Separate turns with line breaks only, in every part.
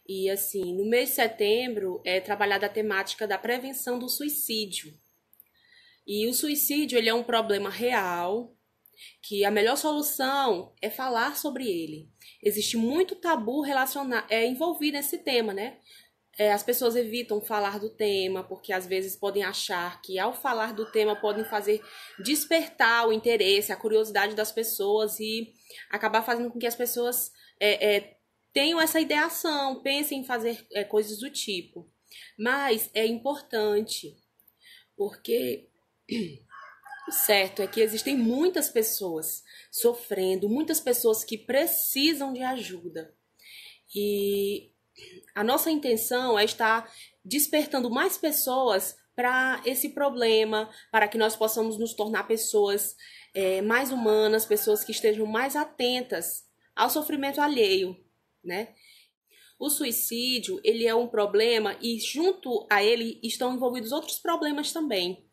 E assim, no mês de setembro é trabalhada a temática da prevenção do suicídio. E o suicídio, ele é um problema real, que a melhor solução é falar sobre ele. Existe muito tabu envolvido nesse tema, né? As pessoas evitam falar do tema, porque às vezes podem achar que ao falar do tema podem fazer despertar o interesse, a curiosidade das pessoas e acabar fazendo com que as pessoas tenham essa ideação, pensem em fazer coisas do tipo. Mas é importante, porque o certo é que existem muitas pessoas sofrendo, muitas pessoas que precisam de ajuda. E a nossa intenção é estar despertando mais pessoas para esse problema, para que nós possamos nos tornar pessoas mais humanas, pessoas que estejam mais atentas ao sofrimento alheio, né? O suicídio, ele é um problema e junto a ele estão envolvidos outros problemas também,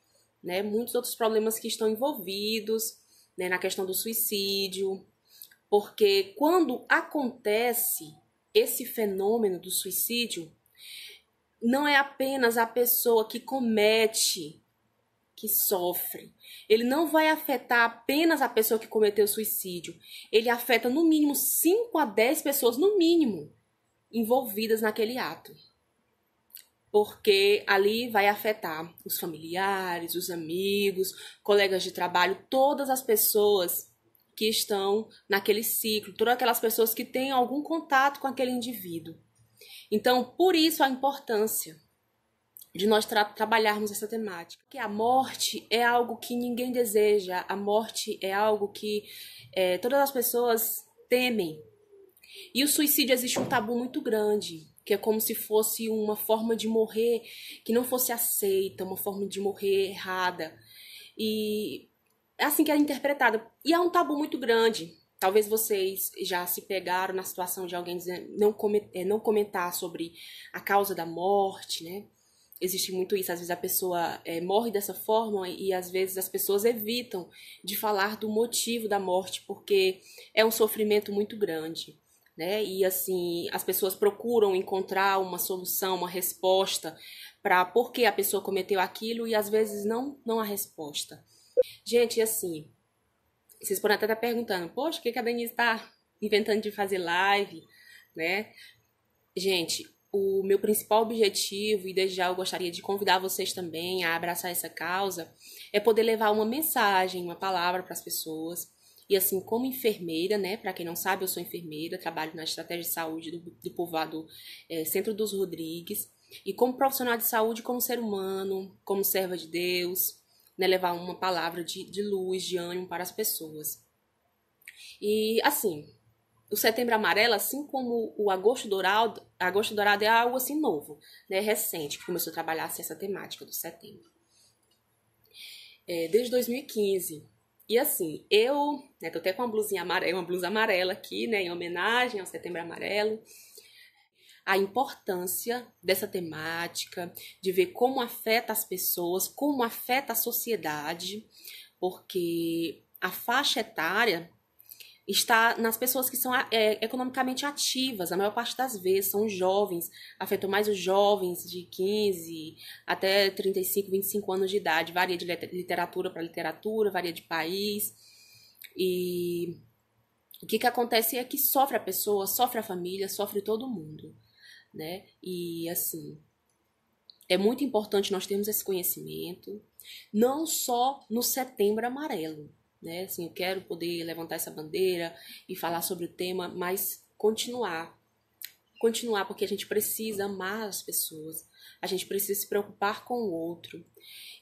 né? Muitos outros problemas que estão envolvidos, né, na questão do suicídio, porque quando acontece esse fenômeno do suicídio, não é apenas a pessoa que comete que sofre. Ele não vai afetar apenas a pessoa que cometeu o suicídio. Ele afeta no mínimo 5 a 10 pessoas, no mínimo, envolvidas naquele ato. Porque ali vai afetar os familiares, os amigos, colegas de trabalho, todas as pessoas que estão naquele ciclo, todas aquelas pessoas que têm algum contato com aquele indivíduo. Então, por isso a importância de nós trabalharmos essa temática. Porque a morte é algo que ninguém deseja, a morte é algo que todas as pessoas temem. E o suicídio existe um tabu muito grande, que é como se fosse uma forma de morrer que não fosse aceita, uma forma de morrer errada. E é assim que é interpretada. E é um tabu muito grande. Talvez vocês já se pegaram na situação de alguém dizer, não comentar sobre a causa da morte, né? Existe muito isso. Às vezes a pessoa morre dessa forma e às vezes as pessoas evitam de falar do motivo da morte porque é um sofrimento muito grande, né? E assim, as pessoas procuram encontrar uma solução, uma resposta para por que a pessoa cometeu aquilo e às vezes não há resposta. Gente, assim, vocês podem até estar perguntando, poxa, o que a Denise está inventando de fazer live, né? Gente, o meu principal objetivo, e desde já eu gostaria de convidar vocês também a abraçar essa causa, é poder levar uma mensagem, uma palavra para as pessoas. E assim, como enfermeira, né? Para quem não sabe, eu sou enfermeira, trabalho na estratégia de saúde do povoado Centro dos Rodrigues. E como profissional de saúde, como ser humano, como serva de Deus, né, levar uma palavra de luz, de ânimo para as pessoas. E assim, o Setembro Amarelo, assim como o Agosto Dourado é algo assim novo, né, recente, que começou a trabalhar assim, essa temática do setembro. Desde 2015. E assim, eu tô até com uma blusinha amarela, uma blusa amarela aqui, né, em homenagem ao Setembro Amarelo. A importância dessa temática, de ver como afeta as pessoas, como afeta a sociedade, porque a faixa etária está nas pessoas que são economicamente ativas, a maior parte das vezes são jovens, afetam mais os jovens de 15 até 35, 25 anos de idade, varia de literatura para literatura, varia de país, e o que acontece é que sofre a pessoa, sofre a família, sofre todo mundo, né? E assim, é muito importante nós termos esse conhecimento, não só no Setembro Amarelo, né? Assim, eu quero poder levantar essa bandeira e falar sobre o tema, mas continuar, porque a gente precisa amar as pessoas, a gente precisa se preocupar com o outro.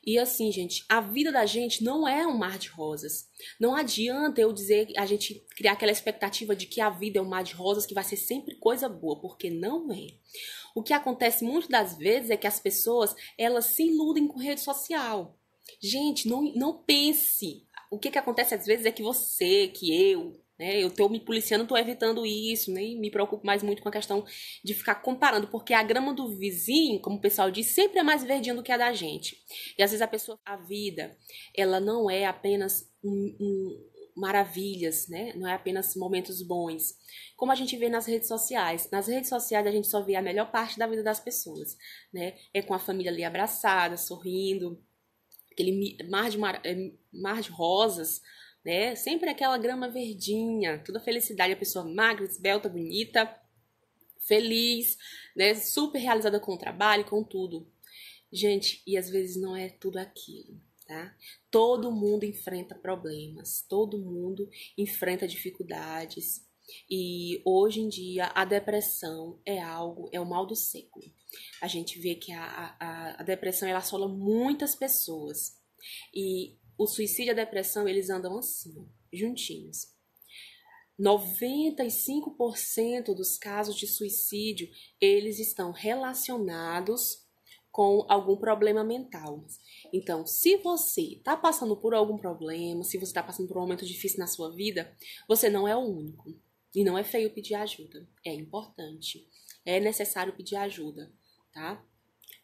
E assim, gente, a vida da gente não é um mar de rosas. Não adianta eu dizer, a gente criar aquela expectativa de que a vida é um mar de rosas, que vai ser sempre coisa boa, porque não é. O que acontece muitas das vezes é que as pessoas, elas se iludem com rede social. Gente, não pense. O que acontece às vezes é que você, que né, eu tô me policiando, tô evitando isso, nem me preocupo mais muito com a questão de ficar comparando, porque a grama do vizinho, como o pessoal diz, sempre é mais verdinha do que a da gente. E às vezes a vida, ela não é apenas maravilhas, né? Não é apenas momentos bons. Como a gente vê nas redes sociais. Nas redes sociais a gente só vê a melhor parte da vida das pessoas, né? É com a família ali abraçada, sorrindo, aquele mar de rosas, né? Sempre aquela grama verdinha, toda felicidade, a pessoa magra, esbelta, bonita, feliz, né? Super realizada com o trabalho, com tudo. Gente, e às vezes não é tudo aquilo, tá? Todo mundo enfrenta problemas, todo mundo enfrenta dificuldades. E hoje em dia a depressão é o mal do século. A gente vê que a depressão ela assola muitas pessoas. E o suicídio e a depressão, eles andam assim, ó, juntinhos. 95% dos casos de suicídio, eles estão relacionados com algum problema mental. Então, se você está passando por algum problema, se você está passando por um momento difícil na sua vida, você não é o único. E não é feio pedir ajuda. É importante. É necessário pedir ajuda, tá?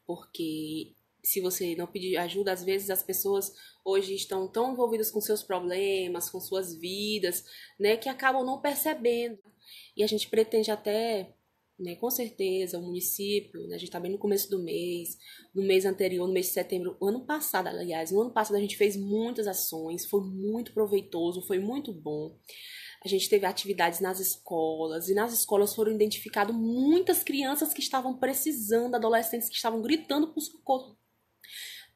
Porque se você não pedir ajuda, às vezes as pessoas hoje estão tão envolvidas com seus problemas, com suas vidas, né, que acabam não percebendo. E a gente pretende até, né, com certeza, o município, né, a gente está bem no começo do mês, no mês anterior, no mês de setembro, o ano passado, aliás, no ano passado a gente fez muitas ações, foi muito proveitoso, foi muito bom. A gente teve atividades nas escolas, e nas escolas foram identificadas muitas crianças que estavam precisando, adolescentes que estavam gritando por socorro.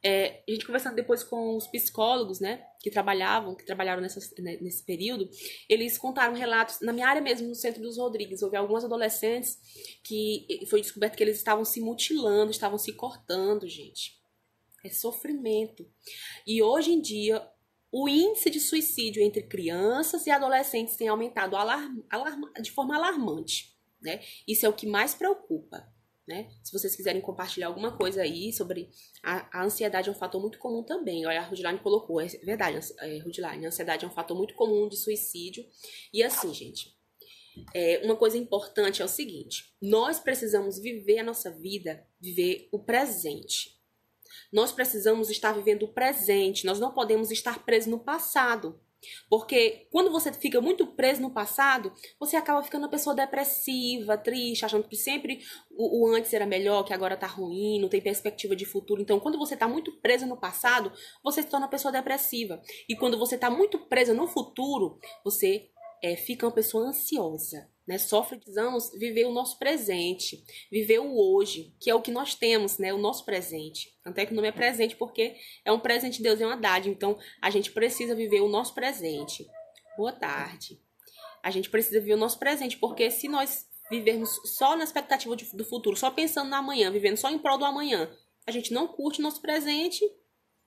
A gente conversando depois com os psicólogos, né, que trabalharam nesse período, eles contaram relatos, na minha área mesmo, no Centro dos Rodrigues, houve alguns adolescentes que foi descoberto que eles estavam se mutilando, estavam se cortando, gente. É sofrimento. E hoje em dia, o índice de suicídio entre crianças e adolescentes tem aumentado de forma alarmante, né? Isso é o que mais preocupa, né? Se vocês quiserem compartilhar alguma coisa aí sobre a ansiedade é um fator muito comum também. Olha, a Rudiline colocou, é verdade, Rudiline, a ansiedade é um fator muito comum de suicídio. E assim, gente, uma coisa importante é o seguinte, nós precisamos viver a nossa vida, viver o presente. Nós precisamos estar vivendo o presente, nós não podemos estar presos no passado. Porque quando você fica muito preso no passado, você acaba ficando uma pessoa depressiva, triste, achando que sempre o antes era melhor, que agora tá ruim, não tem perspectiva de futuro. Então, quando você tá muito preso no passado, você se torna uma pessoa depressiva. E quando você tá muito presa no futuro, você fica uma pessoa ansiosa, né? Precisamos viver o nosso presente, viver o hoje, que é o que nós temos, né? O nosso presente. Até que o nome é presente porque é um presente de Deus, é uma dádiva. Então, a gente precisa viver o nosso presente. Boa tarde. A gente precisa viver o nosso presente, porque se nós vivermos só na expectativa do futuro, só pensando no amanhã, vivendo só em prol do amanhã, a gente não curte o nosso presente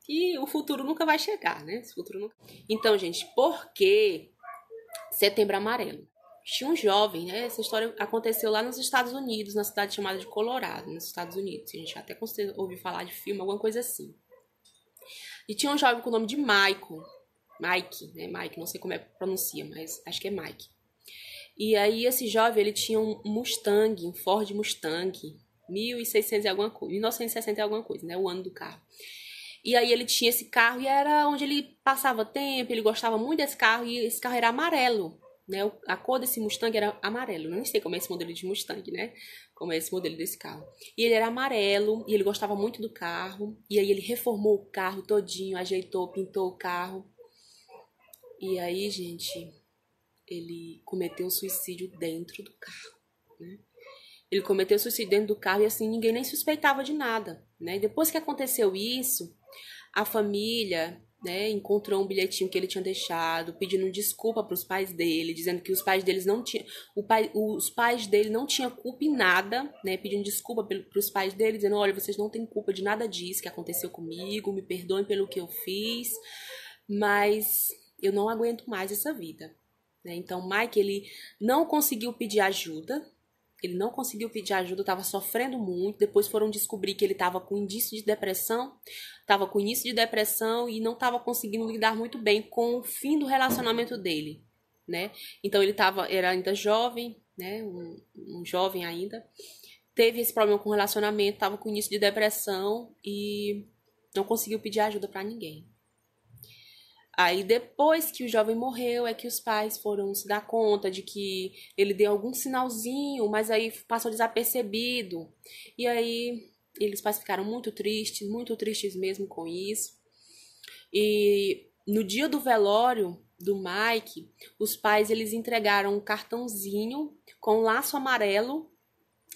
e o futuro nunca vai chegar, né? Esse futuro nunca... Então, gente, por que Setembro Amarelo? Tinha um jovem, né? Essa história aconteceu lá nos Estados Unidos, na cidade chamada de Colorado, nos Estados Unidos. A gente até ouviu falar de filme, alguma coisa assim. E tinha um jovem com o nome de Michael. Mike, né? Mike, não sei como é que pronuncia, mas acho que é Mike. E aí esse jovem, ele tinha um Mustang, um Ford Mustang, 1600 e alguma coisa, 1960 e alguma coisa, né? O ano do carro. E aí ele tinha esse carro e era onde ele passava tempo, ele gostava muito desse carro e esse carro era amarelo, né? A cor desse Mustang era amarelo. Não sei como é esse modelo de Mustang, né? Como é esse modelo desse carro. E ele era amarelo e ele gostava muito do carro. E aí ele reformou o carro todinho, ajeitou, pintou o carro. E aí, gente, ele cometeu suicídio dentro do carro, né? Ele cometeu suicídio dentro do carro e assim ninguém nem suspeitava de nada, né? E depois que aconteceu isso, a família, né, encontrou um bilhetinho que ele tinha deixado, pedindo desculpa para os pais dele, dizendo que os pais deles não tinham, os pais dele não tinham culpa em nada, né, pedindo desculpa para os pais dele, dizendo, olha, vocês não têm culpa de nada disso que aconteceu comigo, me perdoem pelo que eu fiz, mas eu não aguento mais essa vida, né? Então, Mike, ele não conseguiu pedir ajuda. Ele não conseguiu pedir ajuda, estava sofrendo muito. Depois foram descobrir que ele estava com indício de depressão. Estava com início de depressão e não estava conseguindo lidar muito bem com o fim do relacionamento dele, né? Então ele era ainda jovem, né? Um jovem ainda. Teve esse problema com o relacionamento, estava com início de depressão e não conseguiu pedir ajuda para ninguém. Aí depois que o jovem morreu é que os pais foram se dar conta de que ele deu algum sinalzinho, mas aí passou desapercebido. E aí os pais ficaram muito tristes mesmo com isso. E no dia do velório do Mike, os pais eles entregaram um cartãozinho com um laço amarelo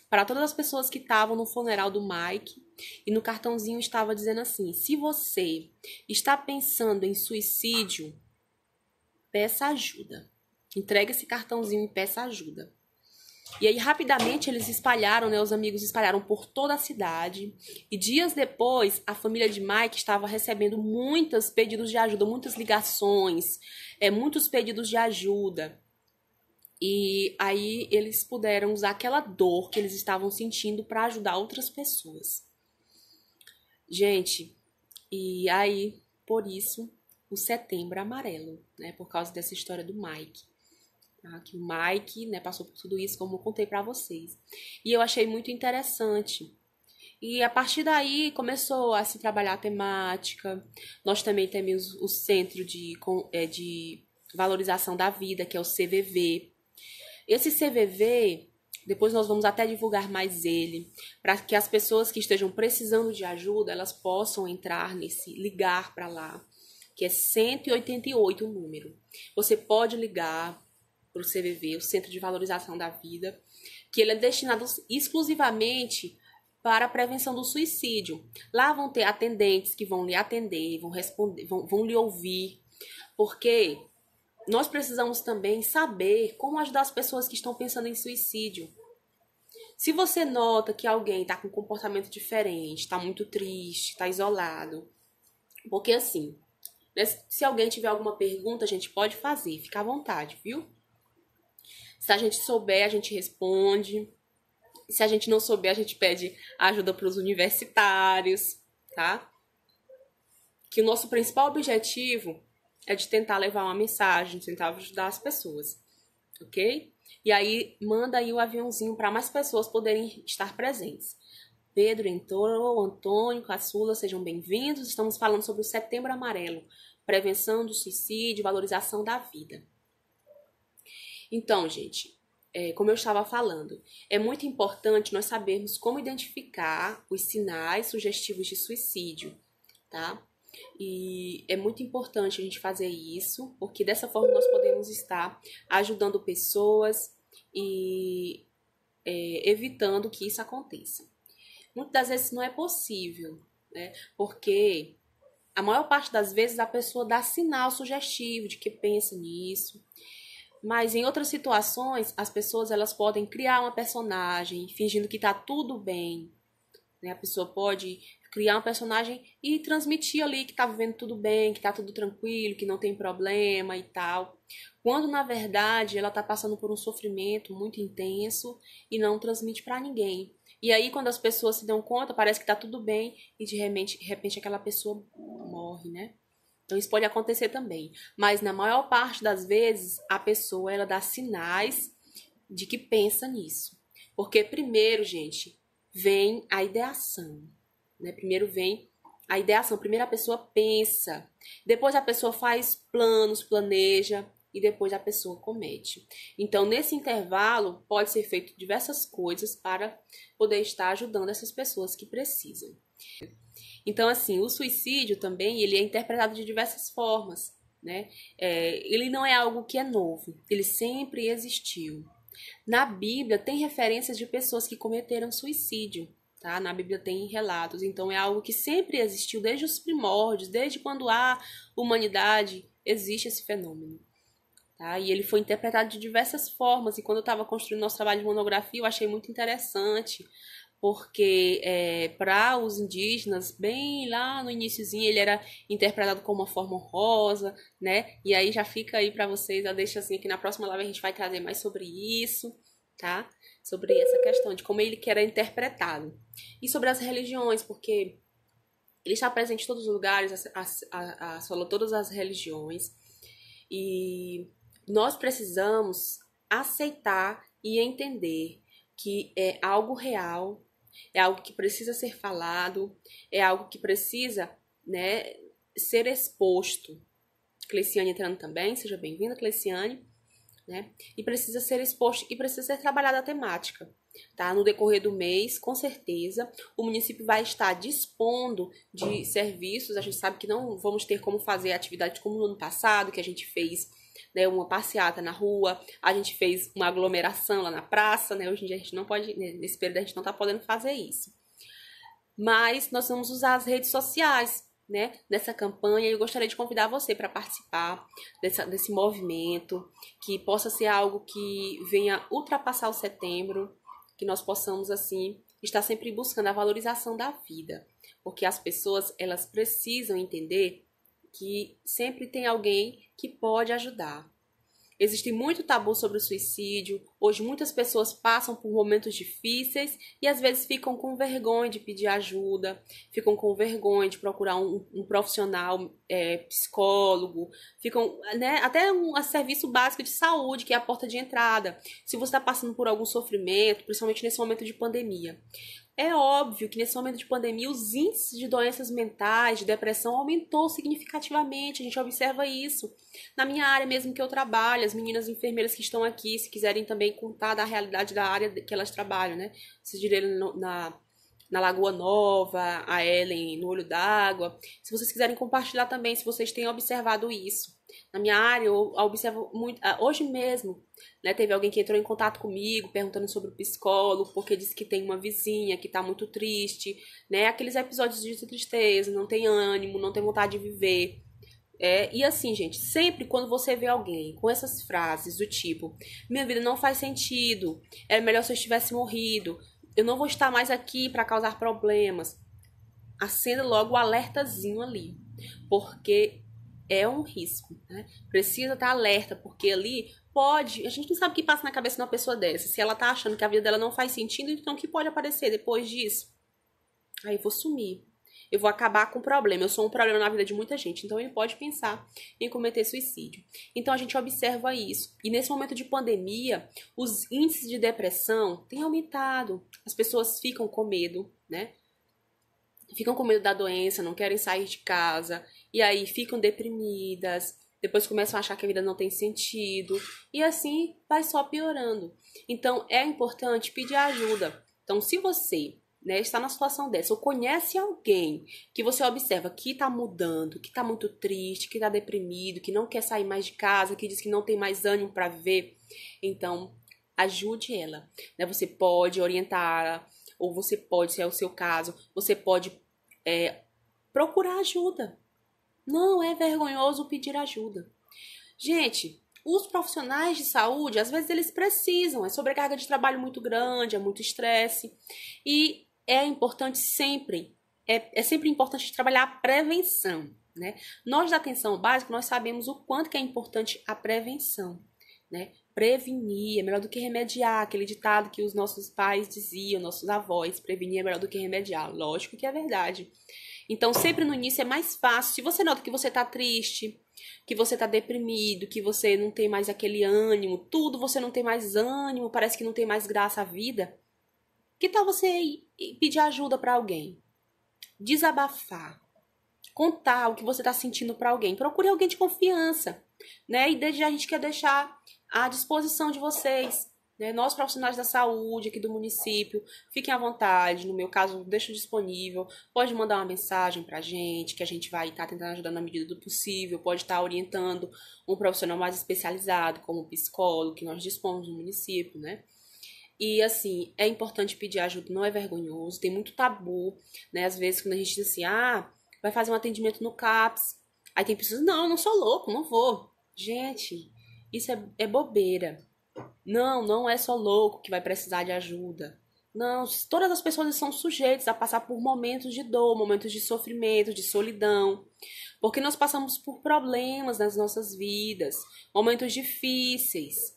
para todas as pessoas que estavam no funeral do Mike. E no cartãozinho estava dizendo assim: se você está pensando em suicídio, peça ajuda. Entregue esse cartãozinho e peça ajuda. E aí, rapidamente, eles espalharam, né? Os amigos espalharam por toda a cidade. E dias depois, a família de Mike estava recebendo muitos pedidos de ajuda, muitas ligações, muitos pedidos de ajuda. E aí, eles puderam usar aquela dor que eles estavam sentindo para ajudar outras pessoas. Gente, e aí, por isso, o Setembro Amarelo, né? Por causa dessa história do Mike. Que o Mike, né, passou por tudo isso, como eu contei para vocês. E eu achei muito interessante. E a partir daí começou a se trabalhar a temática. Nós também temos o Centro de Valorização da Vida, que é o CVV. Esse CVV, depois nós vamos até divulgar mais ele, para que as pessoas que estejam precisando de ajuda, elas possam entrar ligar para lá, que é 188 o número. Você pode ligar para o CVV, o Centro de Valorização da Vida, que ele é destinado exclusivamente para a prevenção do suicídio. Lá vão ter atendentes que vão lhe atender, vão responder, vão lhe ouvir, porque nós precisamos também saber como ajudar as pessoas que estão pensando em suicídio. Se você nota que alguém está com um comportamento diferente, está muito triste, está isolado, porque assim, né, se alguém tiver alguma pergunta, a gente pode fazer, fica à vontade, viu? Se a gente souber, a gente responde. Se a gente não souber, a gente pede ajuda para os universitários, tá? Que o nosso principal objetivo é de tentar levar uma mensagem, de tentar ajudar as pessoas, ok? E aí, manda aí o aviãozinho para mais pessoas poderem estar presentes. Pedro entrou, Antônio, Caçula, sejam bem-vindos. Estamos falando sobre o Setembro Amarelo, prevenção do suicídio, valorização da vida. Então, gente, como eu estava falando, é muito importante nós sabermos como identificar os sinais sugestivos de suicídio, tá? E é muito importante a gente fazer isso, porque dessa forma nós podemos estar ajudando pessoas e evitando que isso aconteça. Muitas das vezes não é possível, né? Porque a maior parte das vezes a pessoa dá sinal sugestivo de que pensa nisso. Mas em outras situações, as pessoas elas podem criar uma personagem fingindo que tá tudo bem, né? A pessoa pode criar um personagem e transmitir ali que tá vivendo tudo bem, que tá tudo tranquilo, que não tem problema e tal. Quando na verdade ela tá passando por um sofrimento muito intenso e não transmite para ninguém. E aí quando as pessoas se dão conta, parece que tá tudo bem e de repente aquela pessoa morre, né? Então isso pode acontecer também, mas na maior parte das vezes a pessoa ela dá sinais de que pensa nisso. Porque primeiro, gente, vem a ideação, né? Primeiro vem a ideação, primeiro a pessoa pensa, depois a pessoa faz planos, planeja e depois a pessoa comete. Então, nesse intervalo, pode ser feito diversas coisas para poder estar ajudando essas pessoas que precisam. Então, assim, o suicídio também, ele é interpretado de diversas formas, né? Ele não é algo que é novo, ele sempre existiu. Na Bíblia tem referências de pessoas que cometeram suicídio, tá? Na Bíblia tem relatos, então é algo que sempre existiu desde os primórdios, desde quando há humanidade, existe esse fenômeno. Tá? E ele foi interpretado de diversas formas, e quando eu estava construindo nosso trabalho de monografia, eu achei muito interessante, porque para os indígenas, bem lá no iniciozinho, ele era interpretado como uma forma honrosa, né? E aí já fica aí para vocês, eu deixo assim que na próxima live a gente vai trazer mais sobre isso, tá? Sobre essa questão de como ele que era interpretado. E sobre as religiões, porque ele está presente em todos os lugares, assolou todas as religiões, e nós precisamos aceitar e entender que é algo real, é algo que precisa ser falado, é algo que precisa, né, ser exposto. Cleiciane entrando também, seja bem-vinda, Cleiciane, né? E precisa ser exposto e precisa ser trabalhada a temática, tá? No decorrer do mês, com certeza, o município vai estar dispondo de serviços. A gente sabe que não vamos ter como fazer atividades como no ano passado, que a gente fez, né, uma passeata na rua, a gente fez uma aglomeração lá na praça, né? Hoje em dia a gente não pode, nesse período a gente não tá podendo fazer isso. Mas nós vamos usar as redes sociais, né, nessa campanha. Eu gostaria de convidar você para participar desse movimento, que possa ser algo que venha ultrapassar o setembro, que nós possamos, assim, estar sempre buscando a valorização da vida. Porque as pessoas, elas precisam entender que sempre tem alguém que pode ajudar. Existe muito tabu sobre o suicídio. Hoje muitas pessoas passam por momentos difíceis e às vezes ficam com vergonha de pedir ajuda, ficam com vergonha de procurar um profissional, psicólogo, ficam, né, até um serviço básico de saúde, que é a porta de entrada. Se você está passando por algum sofrimento, principalmente nesse momento de pandemia, é óbvio que nesse momento de pandemia os índices de doenças mentais, de depressão, aumentou significativamente. A gente observa isso. Na minha área mesmo que eu trabalho, as meninas enfermeiras que estão aqui, se quiserem também contar da realidade da área que elas trabalham, né? Se direm na Lagoa Nova, a Ellen no Olho d'Água. Se vocês quiserem compartilhar também, se vocês têm observado isso. Na minha área, eu observo muito. Hoje mesmo, né, teve alguém que entrou em contato comigo, perguntando sobre o psicólogo, porque disse que tem uma vizinha que tá muito triste, né? Aqueles episódios de tristeza, não tem ânimo, não tem vontade de viver. E assim, gente, sempre quando você vê alguém com essas frases do tipo: minha vida não faz sentido, era melhor se eu tivesse morrido, eu não vou estar mais aqui para causar problemas, acenda logo o alertazinho ali, porque é um risco, né? Precisa estar alerta, porque ali pode, a gente não sabe o que passa na cabeça de uma pessoa dessa. Se ela tá achando que a vida dela não faz sentido, então o que pode aparecer depois disso? Aí eu vou sumir, eu vou acabar com o problema, eu sou um problema na vida de muita gente, então ele pode pensar em cometer suicídio. Então a gente observa isso, e nesse momento de pandemia, os índices de depressão têm aumentado, as pessoas ficam com medo, né? Ficam com medo da doença, não querem sair de casa, e aí ficam deprimidas, depois começam a achar que a vida não tem sentido, e assim vai só piorando. Então é importante pedir ajuda. Então, se você, né, está na situação dessa, ou conhece alguém que você observa que está mudando, que está muito triste, que está deprimido, que não quer sair mais de casa, que diz que não tem mais ânimo para viver, então ajude ela, né? Você pode orientá-la, ou você pode, se é o seu caso, você pode procurar ajuda. Não é vergonhoso pedir ajuda. Gente, os profissionais de saúde, às vezes eles precisam, é sobrecarga de trabalho muito grande, é muito estresse, e é importante sempre, é sempre importante trabalhar a prevenção, né? Nós da atenção básica, nós sabemos o quanto que é importante a prevenção, né? Prevenir é melhor do que remediar, aquele ditado que os nossos pais diziam, nossos avós: prevenir é melhor do que remediar. Lógico que é verdade. Então, sempre no início é mais fácil. Se você nota que você tá triste, que você tá deprimido, que você não tem mais aquele ânimo, tudo você não tem mais ânimo, parece que não tem mais graça à vida, que tal você ir pedir ajuda para alguém? Desabafar. Contar o que você tá sentindo para alguém. Procure alguém de confiança, né? E desde já a gente quer deixar à disposição de vocês, né? Nós, profissionais da saúde aqui do município, fiquem à vontade. No meu caso, deixo disponível. Pode mandar uma mensagem pra gente, que a gente vai estar tentando ajudar na medida do possível. Pode estar orientando um profissional mais especializado, como o psicólogo, que nós dispomos no município, né? E, assim, é importante pedir ajuda, não é vergonhoso. Tem muito tabu, né? Às vezes, quando a gente diz assim: vai fazer um atendimento no CAPS. Aí tem pessoas: não, eu não sou louco, não vou. Gente, isso é bobeira. Não é só louco que vai precisar de ajuda. Não, todas as pessoas são sujeitas a passar por momentos de dor, momentos de sofrimento, de solidão. Porque nós passamos por problemas nas nossas vidas, momentos difíceis.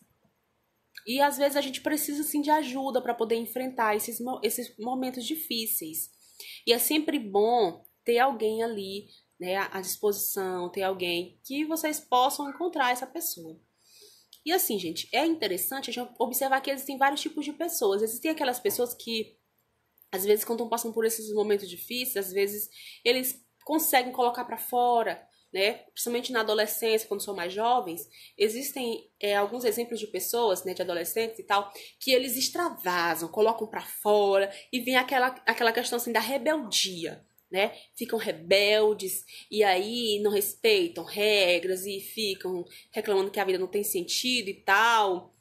E às vezes a gente precisa sim de ajuda para poder enfrentar esses momentos difíceis. E é sempre bom ter alguém ali, né, à disposição, ter alguém que vocês possam encontrar essa pessoa. E assim, gente, é interessante a gente observar que existem vários tipos de pessoas. Existem aquelas pessoas que, às vezes, quando estão passando por esses momentos difíceis, às vezes eles conseguem colocar para fora né? Principalmente na adolescência, quando são mais jovens, existem alguns exemplos de pessoas, né, de adolescentes e tal, que eles extravasam, colocam pra fora e vem aquela questão assim da rebeldia, né? Ficam rebeldes e aí não respeitam regras e ficam reclamando que a vida não tem sentido e tal.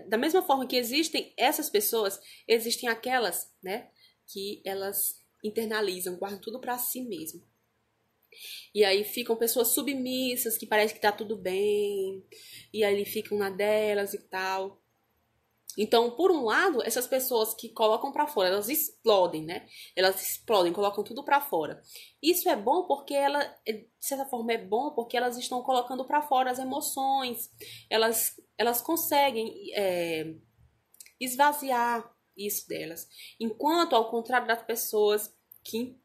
Da mesma forma que existem essas pessoas, existem aquelas, né, que elas internalizam, guardam tudo pra si mesmo. E aí ficam pessoas submissas, que parece que tá tudo bem, e aí ficam na delas e tal. Então, por um lado, essas pessoas que colocam pra fora, elas explodem, né? Elas explodem, colocam tudo pra fora. Isso é bom porque de certa forma é bom porque elas estão colocando pra fora as emoções. Elas conseguem esvaziar isso delas. Enquanto, ao contrário das pessoas que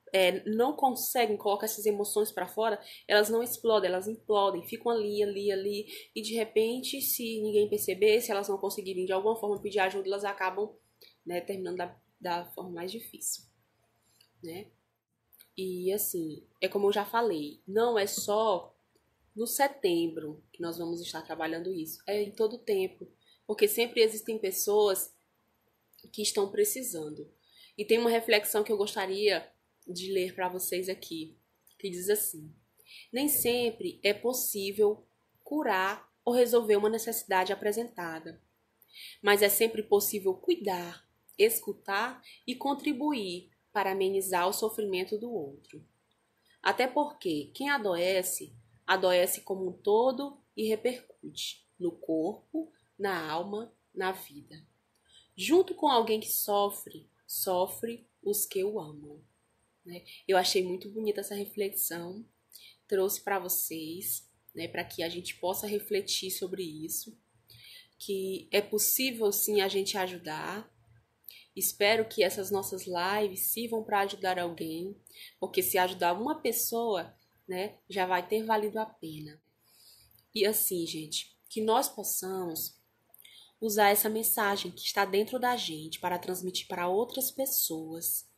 não conseguem colocar essas emoções para fora, elas não explodem, elas implodem, ficam ali, e de repente, se ninguém perceber, se elas não conseguirem de alguma forma pedir ajuda, elas acabam, né, terminando da forma mais difícil, né? E assim, é como eu já falei, não é só no setembro que nós vamos estar trabalhando isso, é em todo o tempo, porque sempre existem pessoas que estão precisando. E tem uma reflexão que eu gostaria de ler para vocês aqui, que diz assim: nem sempre é possível curar ou resolver uma necessidade apresentada, mas é sempre possível cuidar, escutar e contribuir para amenizar o sofrimento do outro. Até porque quem adoece, adoece como um todo e repercute no corpo, na alma, na vida. Junto com alguém que sofre, sofre os que o amam. Né? Eu achei muito bonita essa reflexão, trouxe para vocês, né, para que a gente possa refletir sobre isso, que é possível sim a gente ajudar. Espero que essas nossas lives sirvam para ajudar alguém, porque se ajudar uma pessoa, né, já vai ter valido a pena. E assim, gente, que nós possamos usar essa mensagem que está dentro da gente para transmitir para outras pessoas,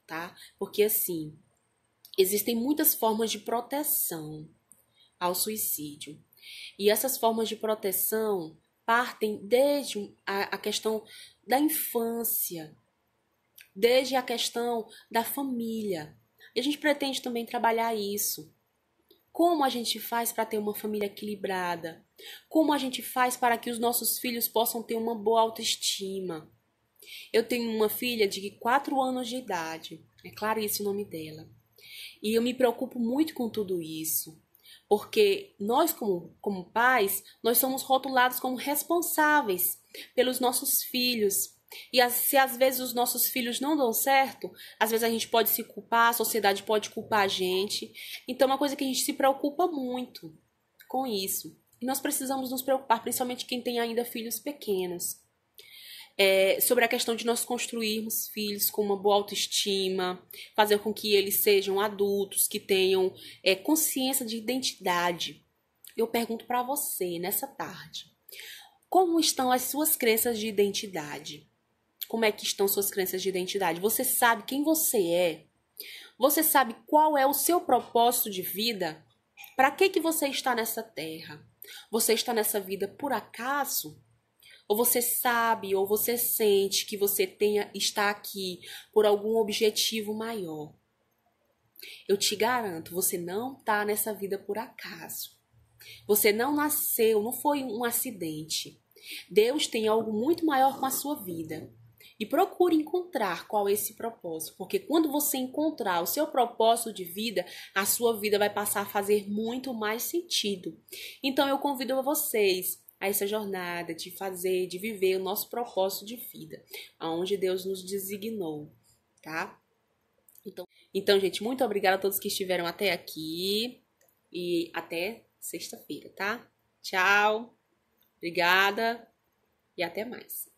tá? Porque assim, existem muitas formas de proteção ao suicídio. E essas formas de proteção partem desde a questão da infância, desde a questão da família. E a gente pretende também trabalhar isso. Como a gente faz para ter uma família equilibrada? Como a gente faz para que os nossos filhos possam ter uma boa autoestima? Eu tenho uma filha de 4 anos de idade, é Clarice o nome dela. E eu me preocupo muito com tudo isso, porque nós, como pais, nós somos rotulados como responsáveis pelos nossos filhos. E se às vezes os nossos filhos não dão certo, às vezes a gente pode se culpar, a sociedade pode culpar a gente. Então é uma coisa que a gente se preocupa muito com isso. E nós precisamos nos preocupar, principalmente quem tem ainda filhos pequenos. Sobre a questão de nós construirmos filhos com uma boa autoestima, fazer com que eles sejam adultos, que tenham consciência de identidade. Eu pergunto para você, nessa tarde, como estão as suas crenças de identidade? Como é que estão suas crenças de identidade? Você sabe quem você é? Você sabe qual é o seu propósito de vida? Para que você está nessa terra? Você está nessa vida por acaso? Ou você sabe, ou você sente que você está aqui por algum objetivo maior? Eu te garanto, você não está nessa vida por acaso. Você não nasceu, não foi um acidente. Deus tem algo muito maior com a sua vida. E procure encontrar qual é esse propósito, porque quando você encontrar o seu propósito de vida, a sua vida vai passar a fazer muito mais sentido. Então eu convido vocês a essa jornada de viver o nosso propósito de vida, aonde Deus nos designou, tá? Então, gente, muito obrigada a todos que estiveram até aqui e até sexta-feira, tá? Tchau, obrigada e até mais.